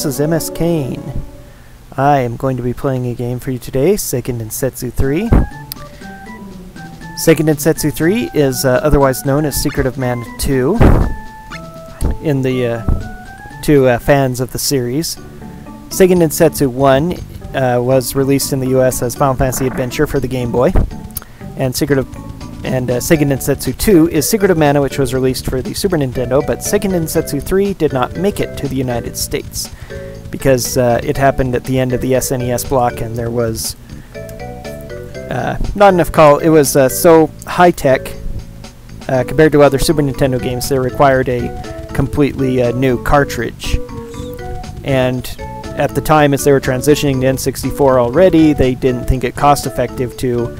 This is MSKain. I am going to be playing a game for you today, Seiken Densetsu 3. Seiken Densetsu 3 is otherwise known as Secret of Mana 2 in the to fans of the series. Seiken Densetsu 1 was released in the US as Final Fantasy Adventure for the Game Boy, and Seiken Densetsu 2 is Secret of Mana, which was released for the Super Nintendo, but Seiken Densetsu 3 did not make it to the United States because it happened at the end of the SNES block, and there was not enough it was so high-tech compared to other Super Nintendo games that required a completely new cartridge. And at the time, as they were transitioning to N64 already, they didn't think it cost-effective to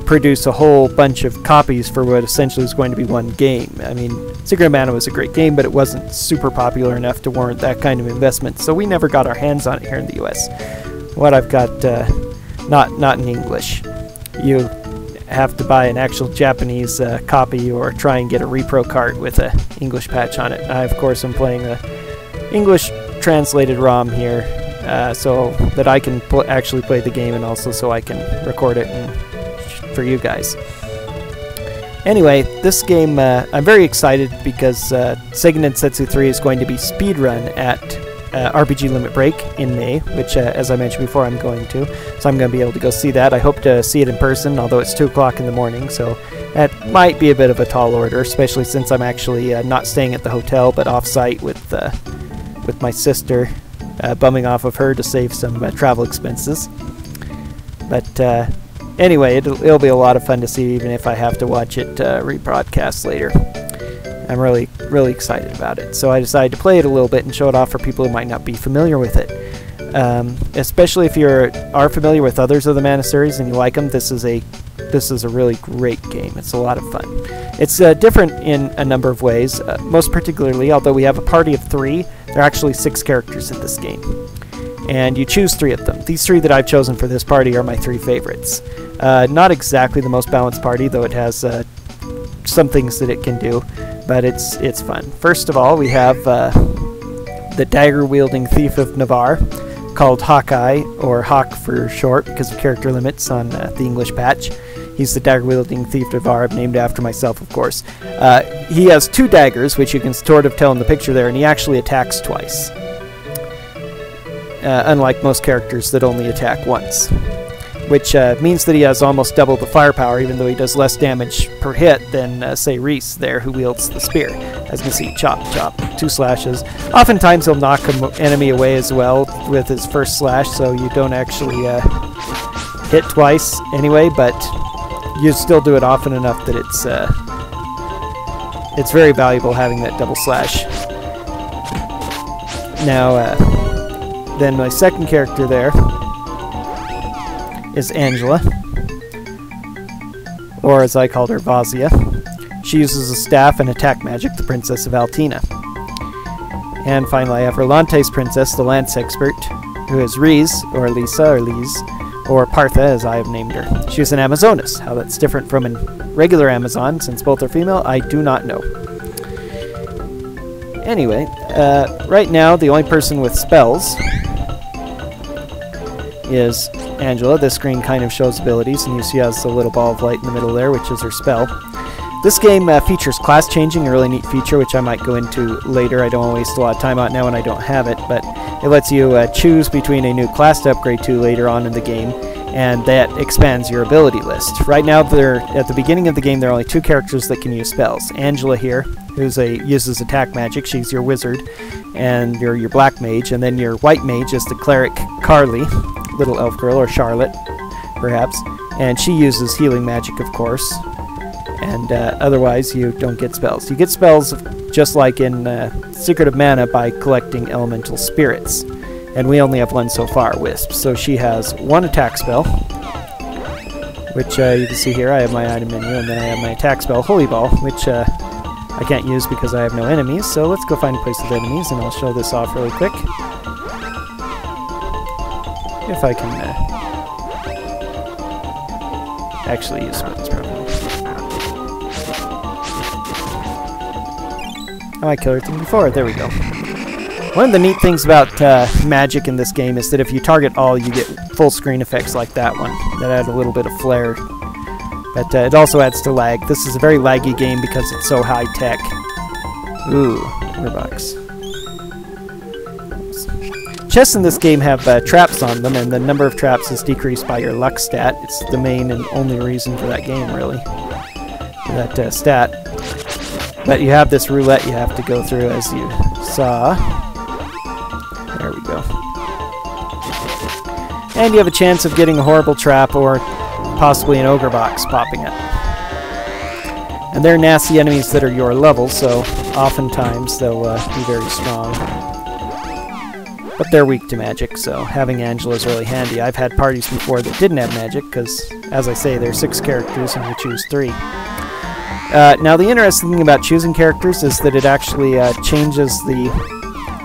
produce a whole bunch of copies for what essentially was going to be one game. I mean, Secret of Mana was a great game, but it wasn't super popular enough to warrant that kind of investment, so we never got our hands on it here in the US. What I've got, not in English. You have to buy an actual Japanese copy or try and get a repro cart with an English patch on it. I, of course, am playing the English translated ROM here, so that I can actually play the game, and also so I can record it and for you guys. Anyway, this game, I'm very excited because Seiken Densetsu 3 is going to be speedrun at RPG Limit Break in May, which, as I mentioned before, I'm going to. So I'm going to be able to go see that. I hope to see it in person, although it's 2 o'clock in the morning, so that might be a bit of a tall order, especially since I'm actually not staying at the hotel, but off-site with my sister, bumming off of her to save some travel expenses. But anyway, it'll be a lot of fun to see, even if I have to watch it rebroadcast later. I'm really excited about it. So I decided to play it a little bit and show it off for people who might not be familiar with it. Especially if you are familiar with others of the Mana series and you like them, this is a really great game. It's a lot of fun. It's different in a number of ways. Most particularly, although we have a party of 3, there are actually 6 characters in this game. And you choose 3 of them. These 3 that I've chosen for this party are my 3 favorites. Not exactly the most balanced party, though it has some things that it can do, but it's fun. First of all, we have the dagger-wielding thief of Navarre, called Hawkeye, or Hawk for short, because of character limits on the English patch. He's the dagger-wielding thief of Navarre, named after myself, of course. He has 2 daggers, which you can sort of tell in the picture there, and he actually attacks twice. Unlike most characters that only attack once, which means that he has almost double the firepower, even though he does less damage per hit than, say, Reese there, who wields the spear. As you can see, chop, chop, 2 slashes. Oftentimes he'll knock an enemy away as well with his first slash, so you don't actually hit twice anyway, but you still do it often enough that it's very valuable having that double slash. Now, then my second character there is Angela, or as I called her, Vazia. She uses a staff and attack magic, the Princess of Altina. And finally I have Rolante's princess, the lance expert, who is Reese, or Lisa, or Lise, or Partha, as I have named her. She is an Amazoness. How that's different from a regular Amazon, since both are female, I do not know. Anyway, right now the only person with spells is Angela. This screen kind of shows abilities, and you see she has a little ball of light in the middle there, which is her spell. This game features class changing, a really neat feature, which I might go into later. I don't want to waste a lot of time on it now when I don't have it, but it lets you choose between a new class to upgrade to later on in the game, and that expands your ability list. Right now, at the beginning of the game, there are only 2 characters that can use spells. Angela here, who uses attack magic. She's your wizard, and you're your black mage, and then your white mage is the cleric Carly, little elf girl, or Charlotte, perhaps, and she uses healing magic, of course, and otherwise you don't get spells. You get spells just like in Secret of Mana by collecting elemental spirits, and we only have 1 so far, Wisp. So she has 1 attack spell, which you can see here. I have my item menu, and then I have my attack spell, Holy Ball, which I can't use because I have no enemies, so let's go find a place with enemies, and I'll show this off really quick. If I can actually use weapons properly. Oh, I killed her thing before. There we go. One of the neat things about magic in this game is that if you target all, you get full screen effects like that one. That add a little bit of flair. But it also adds to lag. This is a very laggy game because it's so high-tech. Ooh, Warbucks. Chests in this game have traps on them, and the number of traps is decreased by your luck stat. It's the main and only reason for that game, really. For that stat. But you have this roulette you have to go through, as you saw. There we go. And you have a chance of getting a horrible trap or possibly an ogre box popping up. And they're nasty enemies that are your level, so oftentimes they'll be very strong. But they're weak to magic, so having Angela is really handy. I've had parties before that didn't have magic, because, as I say, there are 6 characters and you choose 3. Now, the interesting thing about choosing characters is that it actually changes the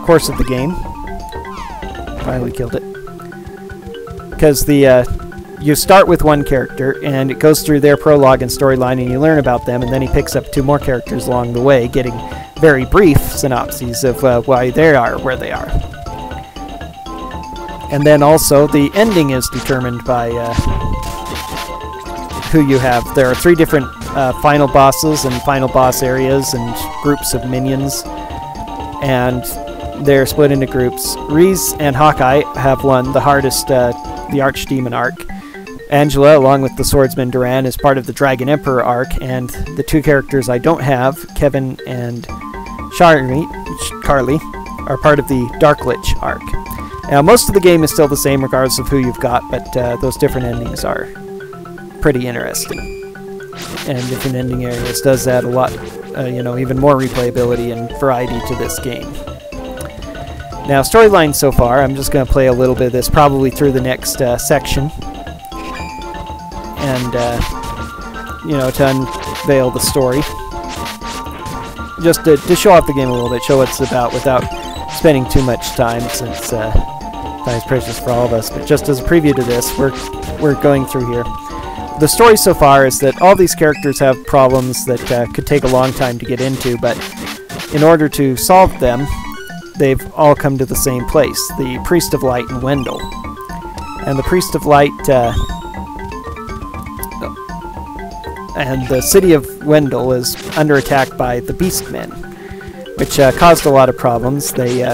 course of the game. Finally killed it. Because you start with one character, and it goes through their prologue and storyline, and you learn about them, and then he picks up 2 more characters along the way, getting very brief synopses of why they are where they are. And then also, the ending is determined by who you have. There are 3 different final bosses and final boss areas and groups of minions, and they're split into groups. Reese and Hawkeye have won the hardest, the Archdemon arc. Angela, along with the Swordsman Duran, is part of the Dragon Emperor arc, and the 2 characters I don't have, Kevin and Carly, are part of the Dark Lich arc. Now, most of the game is still the same regardless of who you've got, but those different endings are pretty interesting. And different ending areas does add a lot, even more replayability and variety to this game. Now, storyline so far, I'm just going to play a little bit of this, probably through the next section. And, to unveil the story. Just to show off the game a little bit, show what it's about without spending too much time, since time is precious for all of us. But just as a preview to this, we're going through here. The story so far is that all these characters have problems that could take a long time to get into, but in order to solve them, they've all come to the same place, the Priest of Light in Wendell. And the Priest of Light, and the city of Wendell is under attack by the Beastmen, which caused a lot of problems. They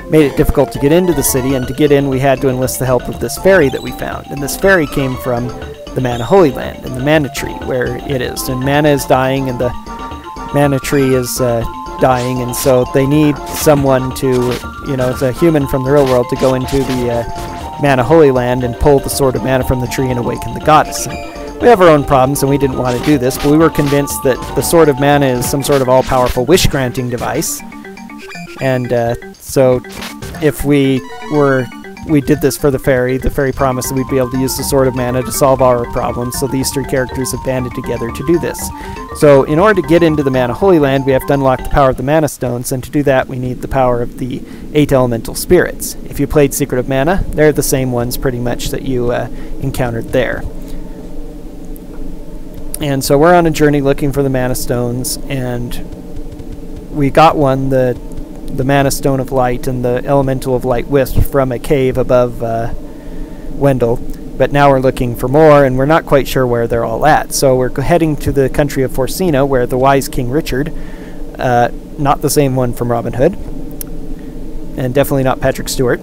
made it difficult to get into the city, and to get in we had to enlist the help of this fairy that we found. And this fairy came from the Mana Holy Land, and the Mana Tree, where it is. And Mana is dying, and the Mana Tree is dying, and so they need someone to, it's a human from the real world, to go into the Mana Holy Land and pull the Sword of Mana from the tree and awaken the goddess. And we have our own problems, and we didn't want to do this, but we were convinced that the Sword of Mana is some sort of all-powerful wish-granting device. And so if we did this for the fairy promised that we'd be able to use the Sword of Mana to solve our problems, so these 3 characters have banded together to do this. So in order to get into the Mana Holy Land, we have to unlock the power of the Mana Stones, and to do that we need the power of the 8 elemental spirits. If you played Secret of Mana, they're the same ones pretty much that you encountered there. And so we're on a journey looking for the Mana Stones, and we got one, the Mana Stone of Light and the Elemental of Light Wisp, from a cave above Wendell. But now we're looking for more, and we're not quite sure where they're all at. So we're heading to the country of Forsina, where the wise King Richard, not the same one from Robin Hood, and definitely not Patrick Stewart,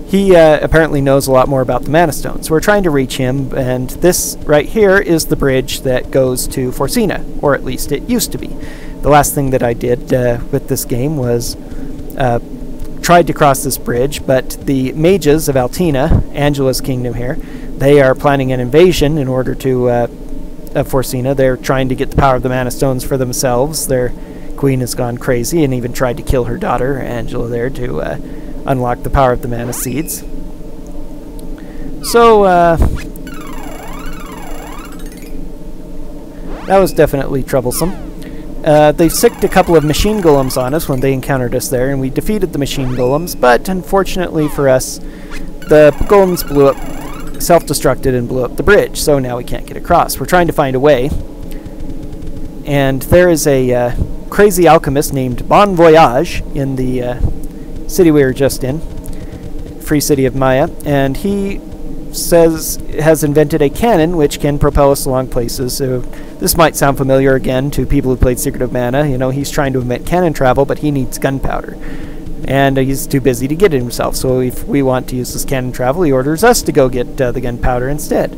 he apparently knows a lot more about the Mana Stones. We're trying to reach him, and this right here is the bridge that goes to Forsina, or at least it used to be. The last thing that I did with this game was tried to cross this bridge, but the mages of Altina, Angela's kingdom here, they are planning an invasion in order to of Forsina. They're trying to get the power of the Mana Stones for themselves. Their queen has gone crazy and even tried to kill her daughter, Angela, there, to unlock the power of the Mana Seeds. So, that was definitely troublesome. They sicked a couple of machine golems on us when they encountered us there, and we defeated the machine golems, but unfortunately for us, the golems blew up, self-destructed and blew up the bridge, so now we can't get across. We're trying to find a way, and there is a crazy alchemist named Bon Voyage in the city we were just in, Free City of Maya, and he has invented a cannon which can propel us along places. So this might sound familiar again to people who played Secret of Mana. You know, he's trying to invent cannon travel, but he needs gunpowder. And he's too busy to get it himself. So if we want to use this cannon travel, he orders us to go get the gunpowder instead.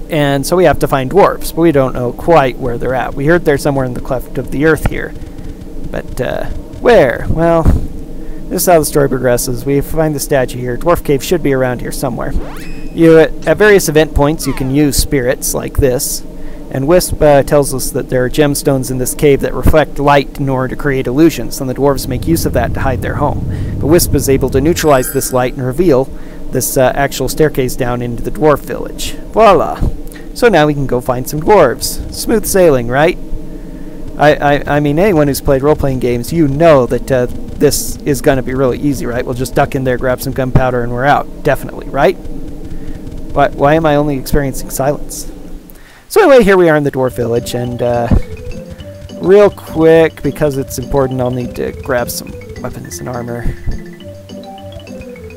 And so we have to find dwarves, but we don't know quite where they're at. We heard they're somewhere in the cleft of the earth here. But where? Well, this is how the story progresses. We find the statue here. Dwarf Cave should be around here somewhere. At various event points, you can use spirits like this. And Wisp tells us that there are gemstones in this cave that reflect light in order to create illusions, and the dwarves make use of that to hide their home. But Wisp is able to neutralize this light and reveal this actual staircase down into the dwarf village. Voila! So now we can go find some dwarves. Smooth sailing, right? I mean, anyone who's played role-playing games, you know that this is going to be really easy, right? We'll just duck in there, grab some gunpowder, and we're out. Definitely, right? Why am I only experiencing silence? So anyway, here we are in the dwarf village, and real quick, because it's important, I'll need to grab some weapons and armor,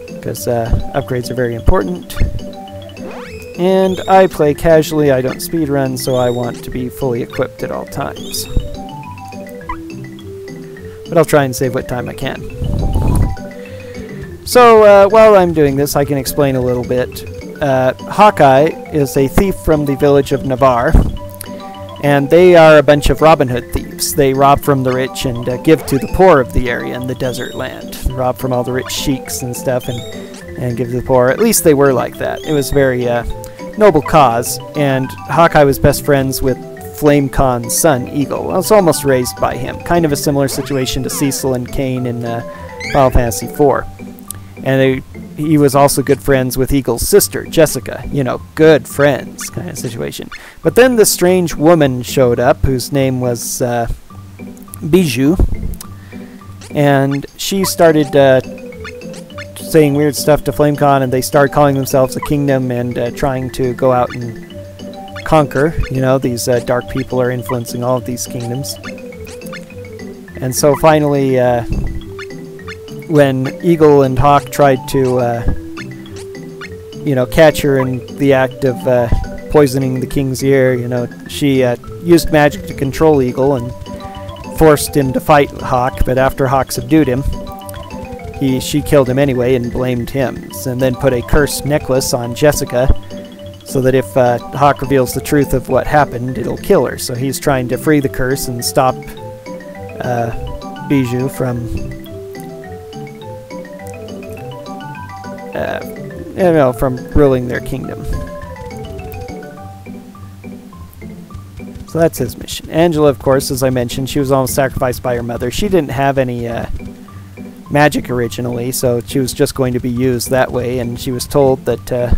because upgrades are very important. And I play casually, I don't speedrun, so I want to be fully equipped at all times. But I'll try and save what time I can. So while I'm doing this, I can explain a little bit. Hawkeye is a thief from the village of Navarre, and they are a bunch of Robin Hood thieves. They rob from the rich and give to the poor of the area in the desert land. Rob from all the rich sheiks and stuff and give to the poor. At least they were like that. It was very noble cause, and Hawkeye was best friends with Flame Khan's son, Eagle. I was almost raised by him. Kind of a similar situation to Cecil and Cain in Final Fantasy IV. And he was also good friends with Eagle's sister, Jessica. You know, good friends kind of situation. But then this strange woman showed up, whose name was Bijou. And she started saying weird stuff to Flame Khan, and they started calling themselves a kingdom and trying to go out and conquer. You know, these dark people are influencing all of these kingdoms. And so finally, when Eagle and Hawk tried to, catch her in the act of poisoning the king's ear, you know, she used magic to control Eagle and forced him to fight Hawk, but after Hawk subdued him, she killed him anyway and blamed him, and then put a cursed necklace on Jessica so that if Hawk reveals the truth of what happened, it'll kill her. So he's trying to free the curse and stop Bijou from from ruling their kingdom. So that's his mission. Angela, of course, as I mentioned, she was almost sacrificed by her mother. She didn't have any magic originally, so she was just going to be used that way, and she was told that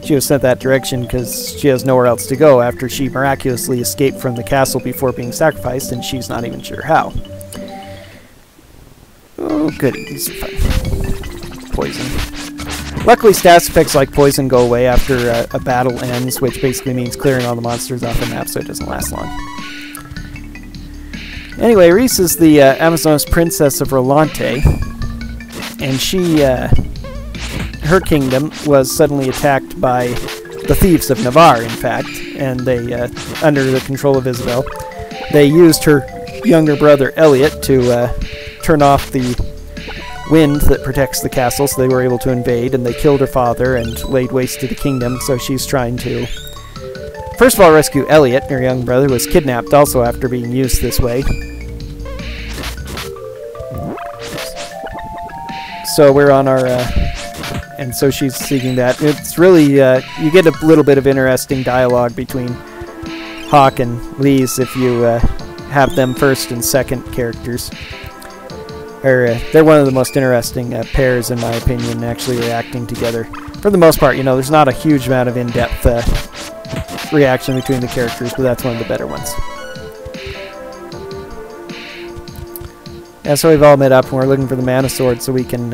she was sent that direction because she has nowhere else to go after she miraculously escaped from the castle before being sacrificed, and she's not even sure how. Oh, goody, these are fun. Poison. Luckily, stats effects like poison go away after a battle ends, which basically means clearing all the monsters off the map so it doesn't last long. Anyway, Reese is the Amazonas princess of Rolante, and she, her kingdom was suddenly attacked by the thieves of Navarre, in fact, and they, under the control of Isabel, they used her younger brother Elliot to turn off the wind that protects the castle, so they were able to invade, and they killed her father and laid waste to the kingdom, so she's trying to, first of all, rescue Elliot. Her young brother was kidnapped also after being used this way. So we're on our, and so she's seeking that. It's really, you get a little bit of interesting dialogue between Hawk and Reese if you have them first and second characters. They're one of the most interesting pairs, in my opinion, actually reacting together. For the most part, you know, there's not a huge amount of in-depth reaction between the characters, but that's one of the better ones. Yeah, so we've all met up, and we're looking for the Mana Sword so we can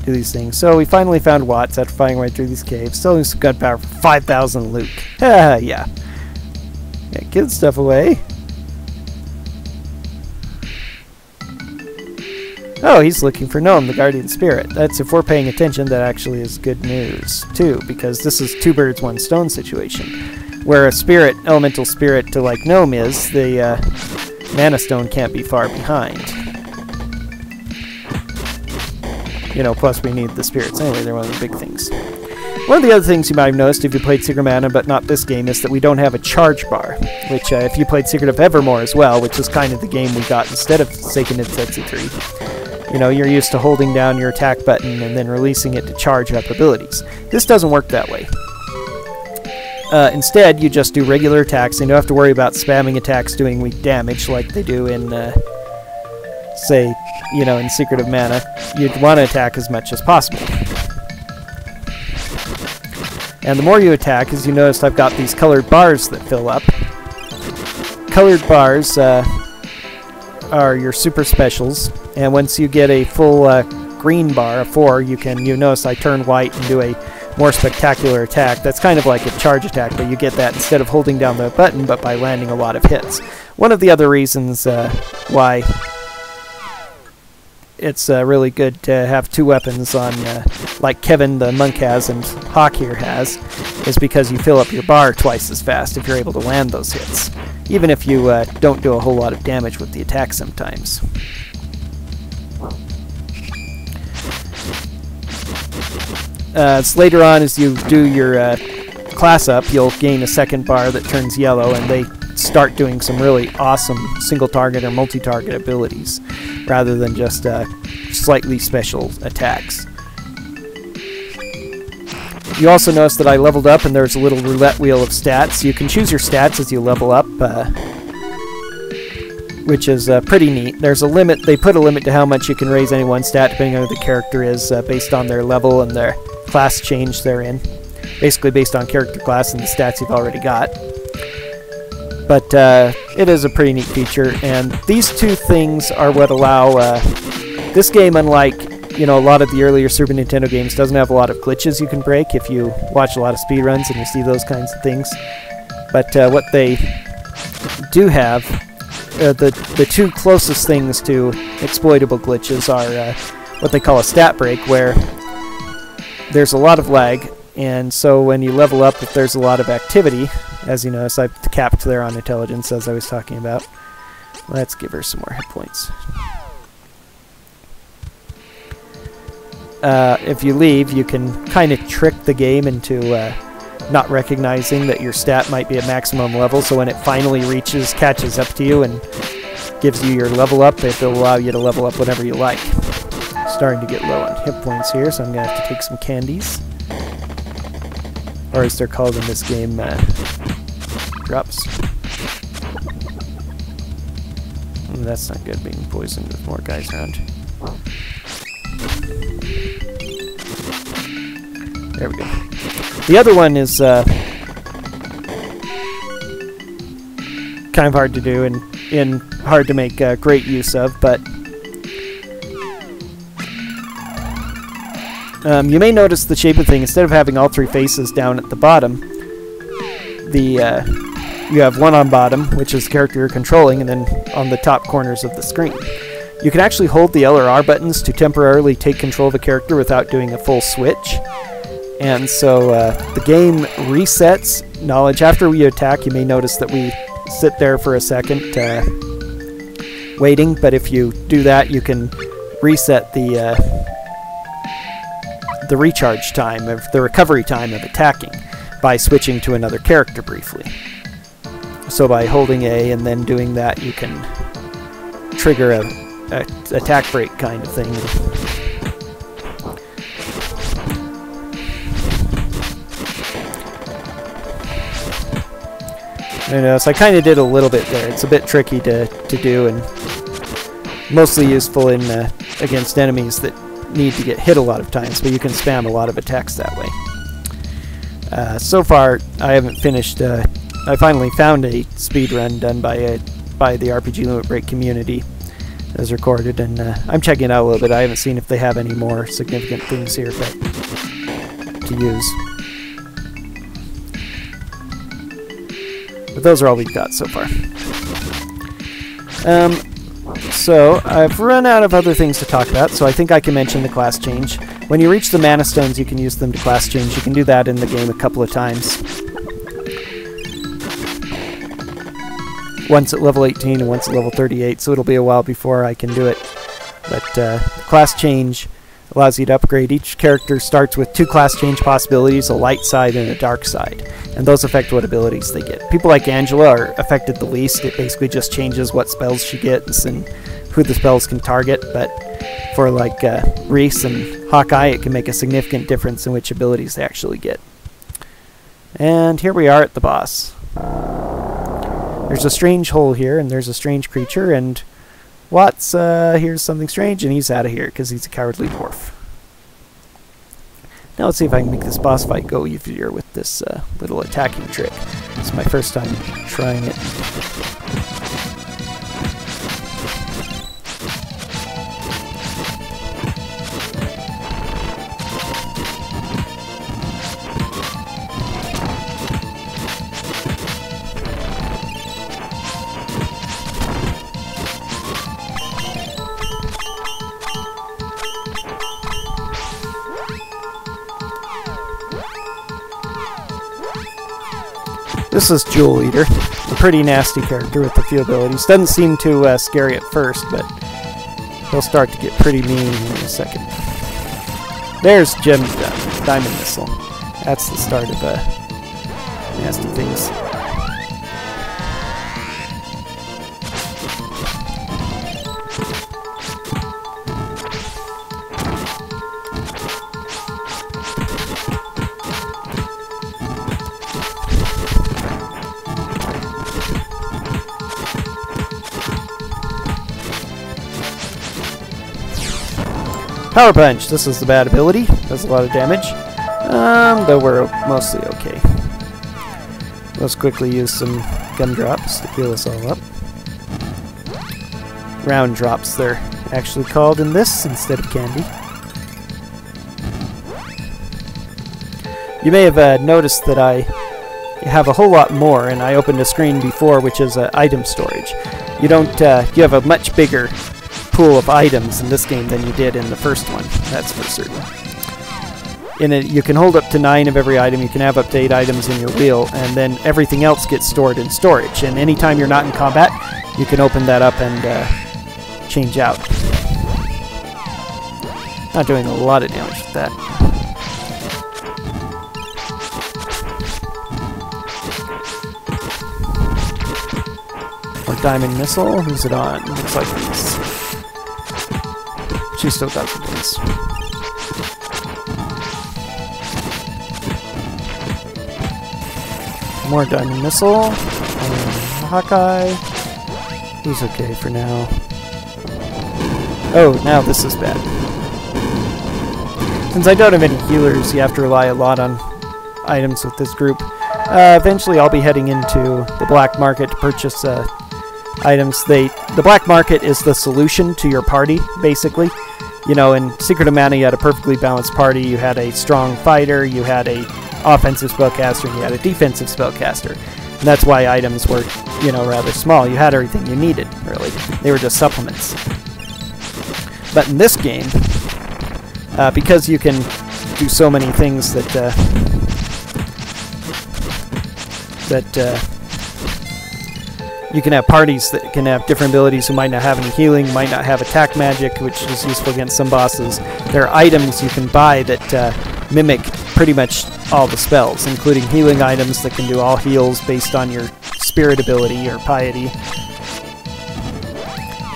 do these things. So we finally found Watts after fighting right through these caves. Selling some gunpowder for 5,000 loot. Yeah. Give stuff away. Oh, he's looking for Gnome, the guardian spirit. That's, if we're paying attention, that actually is good news, too, because this is two birds, one stone situation. Where a spirit, elemental spirit to like Gnome is, the mana stone can't be far behind. You know, plus we need the spirits anyway, they're one of the big things. One of the other things you might have noticed if you played Secret of Mana, but not this game, is that we don't have a charge bar, which if you played Secret of Evermore as well, which is kind of the game we got instead of Seiken Densetsu 3, you know, you're used to holding down your attack button and then releasing it to charge up abilities. This doesn't work that way. Instead, you just do regular attacks, and you don't have to worry about spamming attacks doing weak damage like they do in, say, you know, in Secret of Mana. You'd want to attack as much as possible. And the more you attack, as you noticed, I've got these colored bars that fill up. Colored bars are your super specials, and once you get a full green bar, a 4, you notice I turn white and do a more spectacular attack. That's kind of like a charge attack, but you get that instead of holding down the button, but by landing a lot of hits. One of the other reasons why it's really good to have two weapons on, like Kevin the monk has and Hawk here has, is because you fill up your bar twice as fast if you're able to land those hits, even if you don't do a whole lot of damage with the attack sometimes. So later on, as you do your class up, you'll gain a second bar that turns yellow, and they start doing some really awesome single-target or multi-target abilities, rather than just slightly special attacks. You also notice that I leveled up, and there's a little roulette wheel of stats. You can choose your stats as you level up, which is pretty neat. There's a limit. They put a limit to how much you can raise any one stat, depending on who the character is, based on their level and their class change they're in. Basically based on character class and the stats you've already got. But it is a pretty neat feature, and these two things are what allow this game, unlike a lot of the earlier Super Nintendo games, doesn't have a lot of glitches you can break if you watch a lot of speedruns and you see those kinds of things. But what they do have, the two closest things to exploitable glitches are what they call a stat break, where there's a lot of lag, and so when you level up, if there's a lot of activity, as you notice, I've capped there on intelligence as I was talking about. Let's give her some more hit points. If you leave, you can kind of trick the game into not recognizing that your stat might be at maximum level, so when it finally catches up to you and gives you your level up, it'll allow you to level up whenever you like. Starting to get low on hit points here, so I'm going to have to take some candies. Or as they're called in this game, drops. That's not good, being poisoned with more guys around. There we go. The other one is kind of hard to do and hard to make great use of, but you may notice the shape of the thing. Instead of having all three faces down at the bottom, you have one on bottom, which is the character you're controlling, and then on the top corners of the screen. You can actually hold the L or R buttons to temporarily take control of a character without doing a full switch. And so the game resets knowledge. After we attack, you may notice that we sit there for a second waiting, but if you do that, you can reset the recharge time, of the recovery time of attacking, by switching to another character briefly. So by holding A and then doing that, you can trigger a attack break kind of thing. So I kind of did a little bit there. It's a bit tricky to do, and mostly useful in against enemies that need to get hit a lot of times, but you can spam a lot of attacks that way. So far, I haven't finished. I finally found a speedrun done by the RPG Limit Break community, as recorded, and I'm checking it out a little bit. I haven't seen if they have any more significant things here to use. But But those are all we've got so far. So I've run out of other things to talk about, so I think I can mention the class change. When you reach the Mana Stones, you can use them to class change. You can do that in the game a couple of times. Once at level 18 and once at level 38, so it'll be a while before I can do it. But the class change allows you to upgrade. Each character starts with 2 class change possibilities, a light side and a dark side. And those affect what abilities they get. People like Angela are affected the least. It basically just changes what spells she gets and who the spells can target. But for like Reese and Hawkeye, it can make a significant difference in which abilities they actually get. And here we are at the boss. There's a strange hole here, and there's a strange creature, and Watts hears something strange, and he's out of here because he's a cowardly dwarf. Now let's see if I can make this boss fight go easier with this little attacking trick. It's my first time trying it. This is Jewel Eater, a pretty nasty character with a few abilities. Doesn't seem too scary at first, but he'll start to get pretty mean here in a second. There's Diamond Missile. That's the start of nasty things. Power Punch. This is the bad ability. Does a lot of damage. Though we're mostly okay. Let's quickly use some gumdrops to heal us all up. Round drops, they're actually called in this instead of candy. You may have noticed that I have a whole lot more, and I opened a screen before which is item storage. You have a much bigger pool of items in this game than you did in the first one, that's for certain. In it, you can hold up to 9 of every item, you can have up to 8 items in your wheel, and then everything else gets stored in storage. And anytime you're not in combat, you can open that up and change out. Not doing a lot of damage with that. Or Diamond Missile, who's it on? Looks like Reese. She still got some points. More Diamond Missile. Hawkeye. He's okay for now. Oh, now this is bad. Since I don't have any healers, you have to rely a lot on items with this group. Eventually I'll be heading into the black market to purchase items. The black market is the solution to your party, basically. You know, in Secret of Mana, you had a perfectly balanced party. You had a strong fighter, you had a offensive spellcaster, and you had a defensive spellcaster. And that's why items were, you know, rather small. You had everything you needed, really. They were just supplements. But in this game, because you can do so many things that you can have parties that can have different abilities who might not have any healing, might not have attack magic, which is useful against some bosses. There are items you can buy that mimic pretty much all the spells, including healing items that can do all heals based on your spirit ability or piety.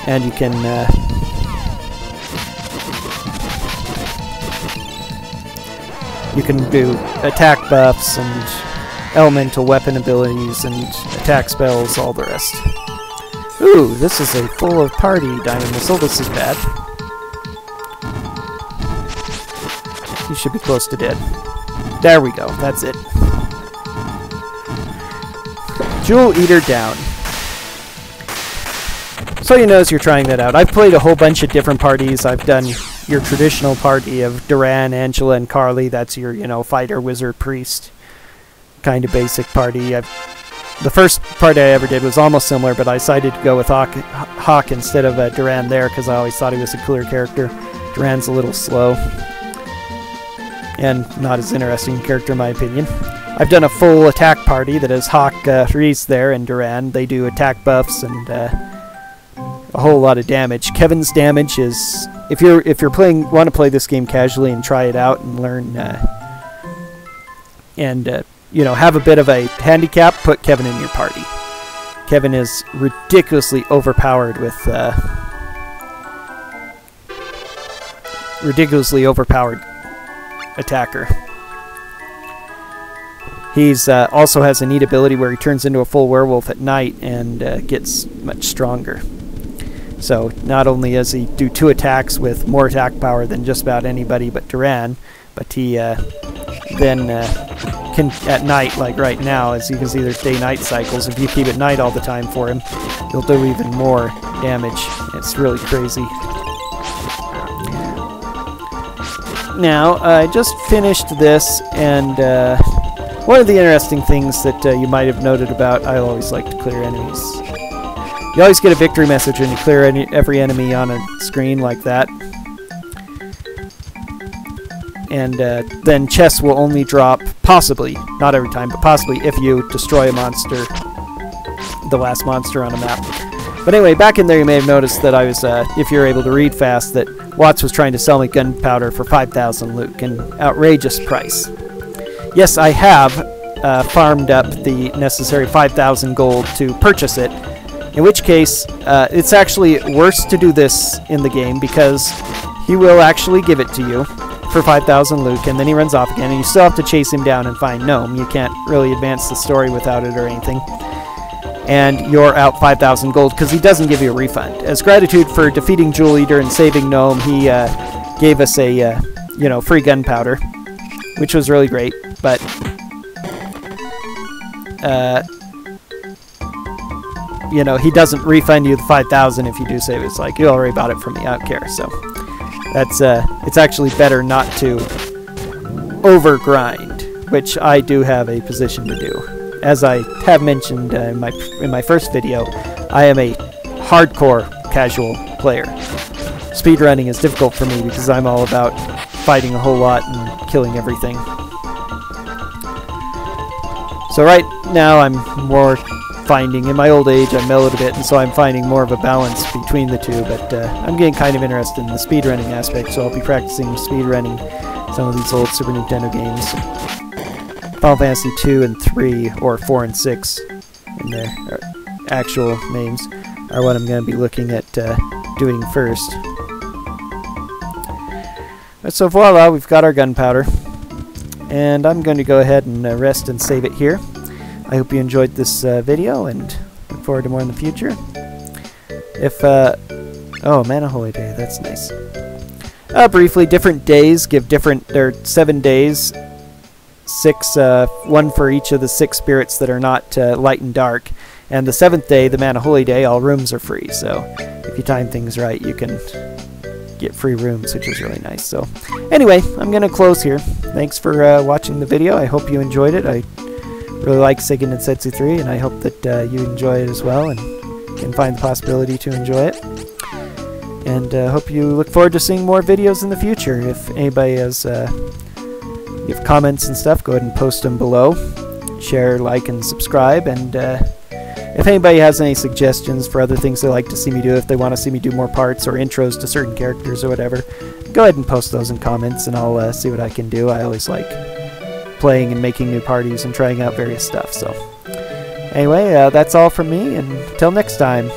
And you can do attack buffs and elemental weapon abilities and attack spells, all the rest. Ooh, this is a full of party Diamond Missile. This is bad. You should be close to dead. There we go, that's it. Jewel Eater down. So you know as you're trying that out. I've played a whole bunch of different parties. I've done your traditional party of Duran, Angela, and Carly. That's your, you know, fighter, wizard, priest kind of basic party. I've The first part I ever did was almost similar, but I decided to go with Hawk instead of Duran there because I always thought he was a cooler character. Duran's a little slow and not as interesting character in my opinion. I've done a full attack party that has Hawk, Reese there, and Duran. They do attack buffs and a whole lot of damage. Kevin's damage is, if you're want to play this game casually and try it out and learn you know, have a bit of a handicap, put Kevin in your party. Kevin is ridiculously overpowered with attacker. He's also has a neat ability where he turns into a full werewolf at night and gets much stronger. So not only does he do 2 attacks with more attack power than just about anybody but Duran, but he then can, at night, like right now, as you can see there's day-night cycles. If you keep it night all the time for him, he'll do even more damage. It's really crazy. Now, I just finished this, and one of the interesting things that you might have noted about, I always like to clear enemies. You always get a victory message when you clear every enemy on a screen like that. And then chests will only drop, possibly, not every time, but possibly if you destroy a monster, the last monster on a map. But anyway, back in there you may have noticed that I was, if you're able to read fast, that Watts was trying to sell me gunpowder for 5,000 Luke, an outrageous price. Yes, I have farmed up the necessary 5,000 gold to purchase it, in which case it's actually worse to do this in the game because he will actually give it to you for 5,000 Luke, and then he runs off again, and you still have to chase him down and find Gnome. You can't really advance the story without it or anything. And you're out 5,000 gold because he doesn't give you a refund. As gratitude for defeating Jewel Eater and saving Gnome, he gave us a you know, free gunpowder, which was really great. But you know, he doesn't refund you the 5,000 if you do save it. It's like, you already bought it from me, I don't care. So that's it's actually better not to overgrind, which I do have a position to do. As I have mentioned in my first video, I am a hardcore casual player. Speedrunning is difficult for me because I'm all about fighting a whole lot and killing everything. So right now I'm more finding, in my old age I mellowed a bit, and so I'm finding more of a balance between the two, but I'm getting kind of interested in the speedrunning aspect, so I'll be practicing speedrunning some of these old Super Nintendo games. Final Fantasy 2 and 3, or 4 and 6 in their actual names, are what I'm going to be looking at doing first. So voila, we've got our gunpowder, and I'm going to go ahead and rest and save it here. I hope you enjoyed this video, and look forward to more in the future. If, oh, Mana Holy Day, that's nice. Briefly, different days give different, there are 7 days, 6, one for each of the 6 spirits that are not light and dark. And the 7th day, the Mana Holy Day, all rooms are free, so if you time things right, you can get free rooms, which is really nice. So anyway, I'm going to close here. Thanks for watching the video. I hope you enjoyed it. I really like Seiken Densetsu 3, and I hope that you enjoy it as well and can find the possibility to enjoy it. And hope you look forward to seeing more videos in the future. If anybody has you have comments and stuff, go ahead and post them below. Share, like, and subscribe. And if anybody has any suggestions for other things they'd like to see me do, if they want to see me do more parts or intros to certain characters or whatever, go ahead and post those in comments, and I'll see what I can do. I always like playing and making new parties and trying out various stuff. So anyway, that's all from me, and until next time.